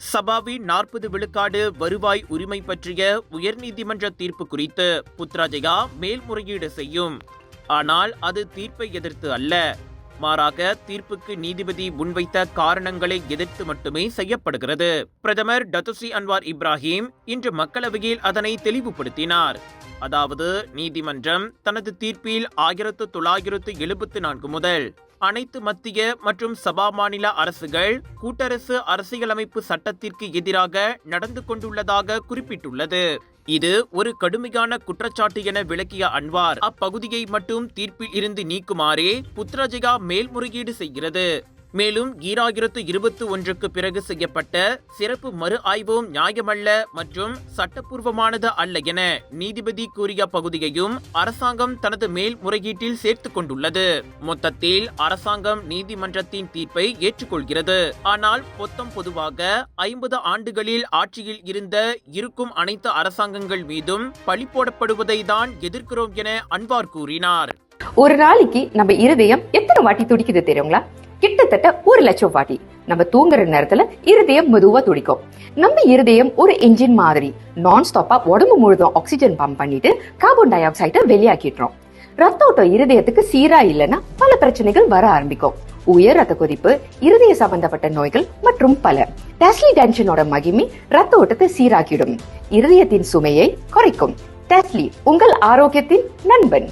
சபாவின் 40 விழுக்காடு வருவாய் உரிமை பற்றிய உயர்நீதிமன்ற தீர்ப்பு குறித்து புத்ராஜயா மேல்முறையீடு செய்யும். ஆனால் அது தீர்ப்பை எதிர்த்து அல்ல, மாறாக தீர்ப்புக்கு நீதிபதி முன்வைத்த காரணங்களை எதிர்த்து மட்டுமே செய்யப்படுகிறது. பிரதமர் டத்துஸ்ரீ அன்வார் இப்ராஹிம் இன்று மக்களவையில் அதனை தெளிவுபடுத்தினார். அதாவது, நீதிமன்றம் தனது தீர்ப்பில் 1974 முதல் அனைத்து மத்திய மற்றும் சபா மாநில அரசுகள் கூட்டரசு அரசியலமைப்பு சட்டத்திற்கு எதிராக நடந்து கொண்டுள்ளதாக குறிப்பிட்டுள்ளது. இது ஒரு கடுமையான குற்றச்சாட்டு என விளக்கிய அன்வார், அப்பகுதியை மட்டும் தீர்ப்பில் இருந்து நீக்குமாறே புத்ராஜயா மேல்முறையீடு செய்கிறது. மேலும் 2021க்கு பிறகு செய்யப்பட்ட சிறப்பு மறு ஆய்வும் நியாயமல்ல மற்றும் சட்டப்பூர்வமானது அல்ல என நீதிபதி கூறிய பகுதியையும் அரசாங்கம் தனது மேல்முறையீட்டில் சேர்த்துக் கொண்டுள்ளது. மொத்தத்தில் அரசாங்கம் நீதிமன்றத்தின் தீர்ப்பை ஏற்றுக்கொள்கிறது. ஆனால் பொதுவாக 50 ஆண்டுகளில் ஆட்சியில் இருக்கும் அனைத்து அரசாங்கங்கள் மீதும் பழி போடப்படுவதை தான் எதிர்க்கிறோம் என அன்வார் கூறினார். ஒரு நாளைக்கு நம்ம இருதயம் எத்தனை வாட்டி துடிக்குது தெரியுங்களா? கிட்டத்தட்ட 1 லட்சம் வாட்டி. நம்ம தூங்குற நேரத்துல இருதயம் மெதுவா துடிக்கும். நம்ம இருதயம் ஒரு என்ஜின் மாதிரி நான் ஸ்டாப்பா உடம்பு முழுதும் ஆக்சிஜன் பம்ப் பண்ணிட்டு கார்பன் டை ஆக்சைடை வெளியாக்கிடுறோம். ரத்த ஓட்டம் இருதயத்துக்கு சீரா இல்லைன்னா பல பிரச்சனைகள் வர ஆரம்பிக்கும். உயர் ரத்த கொதிப்பு, இருதய சம்பந்தப்பட்ட நோய்கள் மற்றும் பல. டெஸ்லி டென்ஷனோட மகிமை ரத்த ஓட்டத்தை சீராக்கிடும், இருதயத்தின் சுமையை குறைக்கும். டெஸ்லி உங்கள் ஆரோக்கியத்தின் நண்பன்.